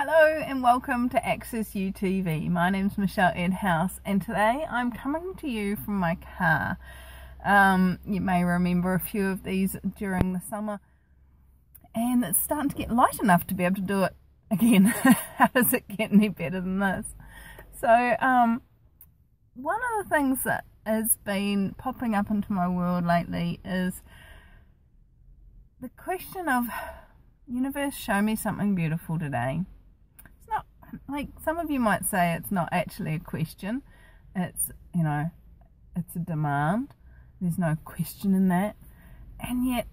Hello and welcome to Access UTV. My name's Michelle Edhouse and today I'm coming to you from my car. You may remember a few of these during the summer and it's starting to get light enough to be able to do it again. How does it get any better than this? So one of the things that has been popping up into my world lately is the question of, universe, show me something beautiful today. It's not, like some of you might say, it's not actually a question. It's, it's a demand. There's no question in that. And yet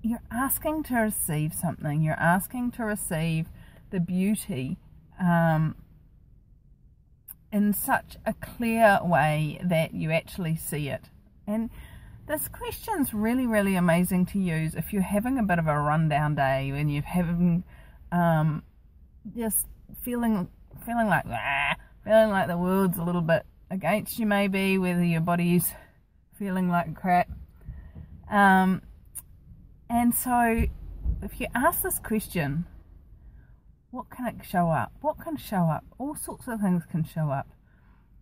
you're asking to receive something. You're asking to receive the beauty in such a clear way that you actually see it. And this question's really, really amazing to use if you're having a bit of a rundown day, when you're having just feeling like the world's a little bit against you, maybe, whether your body's feeling like crap. And so if you ask this question, what can it show up? What can show up? All sorts of things can show up.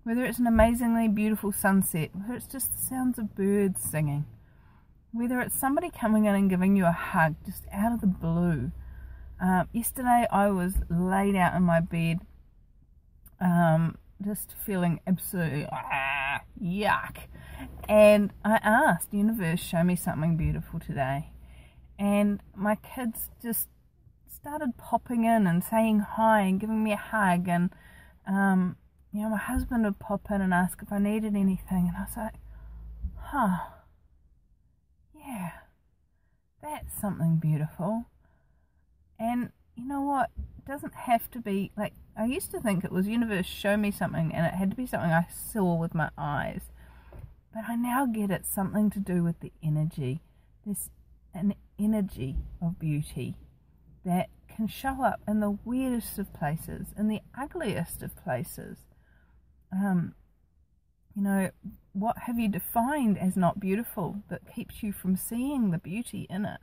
Whether it's an amazingly beautiful sunset, whether it's just the sounds of birds singing, whether it's somebody coming in and giving you a hug just out of the blue. Yesterday I was laid out in my bed, just feeling absolutely yuck. And I asked, universe, show me something beautiful today. And my kids just started popping in and saying hi and giving me a hug, and my husband would pop in and ask if I needed anything, and I was like, yeah, that's something beautiful. And you know what, it doesn't have to be, like, I used to think it was universe, show me something, and it had to be something I saw with my eyes, but I now get it's something to do with the energy. There's an energy of beauty that can show up in the weirdest of places, in the ugliest of places. What have you defined as not beautiful that keeps you from seeing the beauty in it?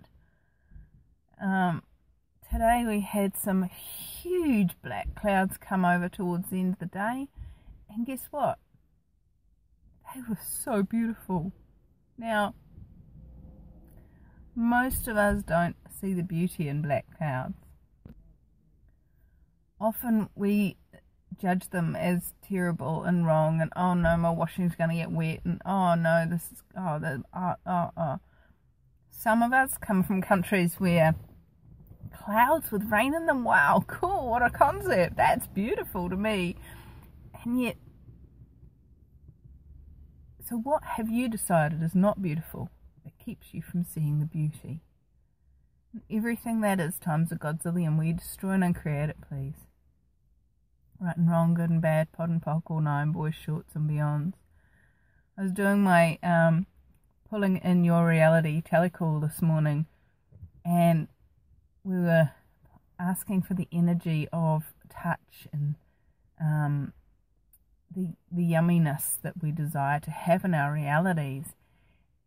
Today we had some huge black clouds come over towards the end of the day, and guess what? They were so beautiful. Now, most of us don't see the beauty in black clouds. Often we judge them as terrible and wrong, and oh no, my washing's going to get wet, and oh no, this is Some of us come from countries where clouds with rain in them, wow, cool, what a concept, that's beautiful to me. And yet, so what have you decided is not beautiful that keeps you from seeing the beauty? And everything that is times a godzillion. We destroy and uncreate it, please. Right and wrong, good and bad, pod and pock, all nine, boys, shorts and beyonds. I was doing my pulling in your reality telecall this morning, and we were asking for the energy of touch and the yumminess that we desire to have in our realities,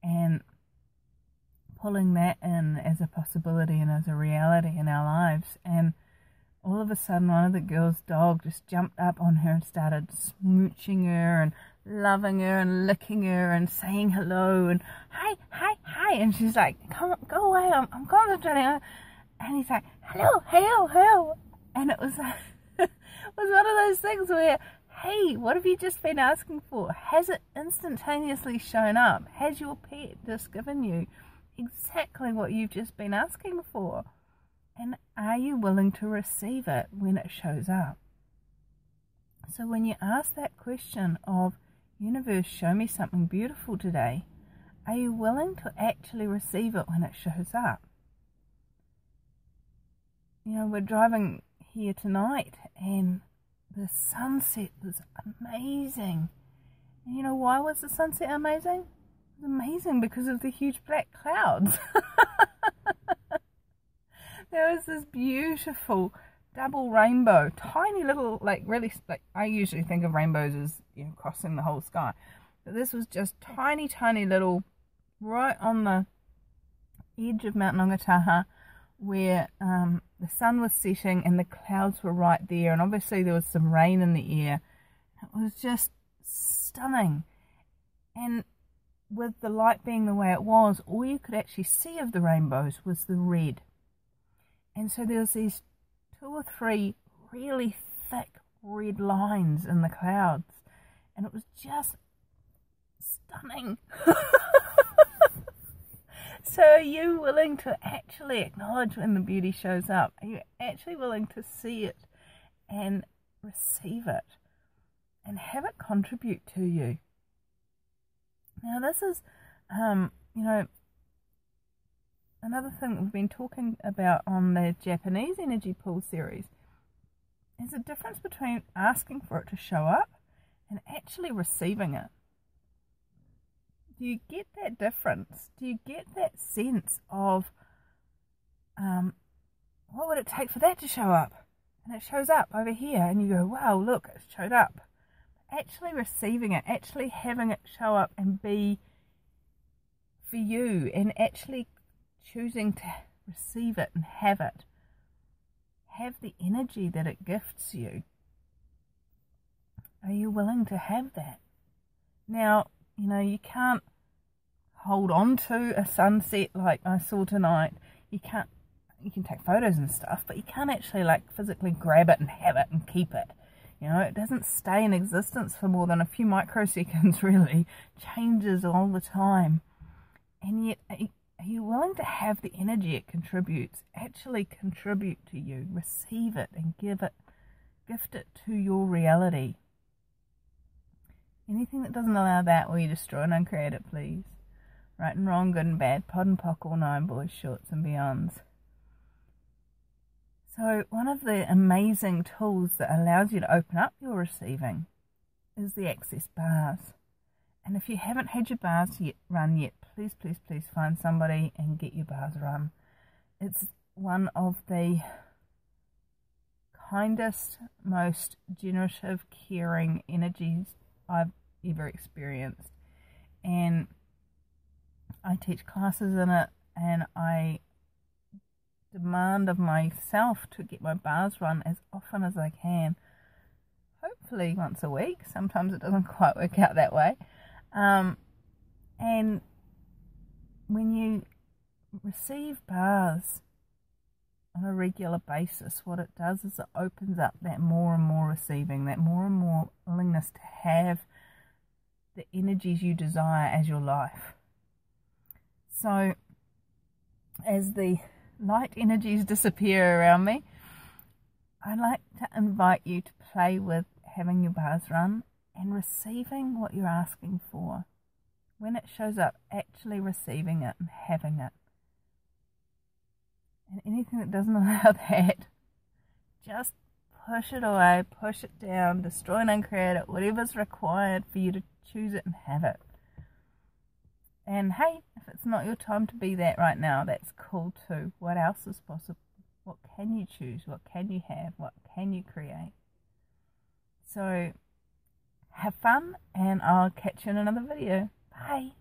and pulling that in as a possibility and as a reality in our lives. And all of a sudden, one of the girls' dog just jumped up on her and started smooching her and loving her and licking her and saying hello and hi, hi, hi. And she's like, come on, go away, I'm concentrating. And he's like, hello, hello, hello. And it was like, it was one of those things where, hey, what have you just been asking for? Has it instantaneously shown up? Has your pet just given you exactly what you've just been asking for? And are you willing to receive it when it shows up? So when you ask that question of, universe, show me something beautiful today, are you willing to actually receive it when it shows up? We're driving here tonight and the sunset was amazing. And why was the sunset amazing? It was amazing because of the huge black clouds. There was this beautiful double rainbow, tiny little, I usually think of rainbows as, crossing the whole sky. But this was just tiny, tiny little, right on the edge of Mount Nongataha, where the sun was setting and the clouds were right there, and obviously there was some rain in the air. It was just stunning. And with the light being the way it was, all you could actually see of the rainbows was the red. And so there was these 2 or 3 really thick red lines in the clouds, and it was just stunning. So are you willing to actually acknowledge when the beauty shows up? Are you actually willing to see it and receive it and have it contribute to you? Now this is, you know, another thing that we've been talking about on the Japanese energy pool series is the difference between asking for it to show up and actually receiving it. Do you get that difference? Do you get that sense of what would it take for that to show up? And it shows up over here and you go, wow, look, it showed up. Actually receiving it, actually having it show up and be for you, and actually choosing to receive it and have it. Have the energy that it gifts you. Are you willing to have that? Now, you know, you can't hold on to a sunset like I saw tonight. You can take photos and stuff, but you can't actually like physically grab it and have it and keep it. You know, it doesn't stay in existence for more than a few microseconds, really. Changes all the time. And yet, are you willing to have the energy it contributes actually contribute to you? Receive it and gift it to your reality. Anything that doesn't allow that, will you destroy and uncreate it, please? Right and wrong, good and bad, pod and pock, all 9, boys, shorts and beyonds. So one of the amazing tools that allows you to open up your receiving is the access bars. And if you haven't had your bars run yet, please, please, please find somebody and get your bars run. It's one of the kindest, most generative, caring energies I've ever experienced. And I teach classes in it, and I demand of myself to get my bars run as often as I can. Hopefully once a week. Sometimes it doesn't quite work out that way. And when you receive bars on a regular basis, what it does is it opens up that more and more receiving, that more and more willingness to have the energies you desire as your life. So as the light energies disappear around me, I'd like to invite you to play with having your bars run and receiving what you're asking for. When it shows up, actually receiving it and having it. And anything that doesn't allow that, just push it away, push it down, destroy and uncreate it, whatever's required for you to choose it and have it. And hey, if it's not your time to be that right now, that's cool too. What else is possible? What can you choose? What can you have? What can you create? So have fun, and I'll catch you in another video. Bye.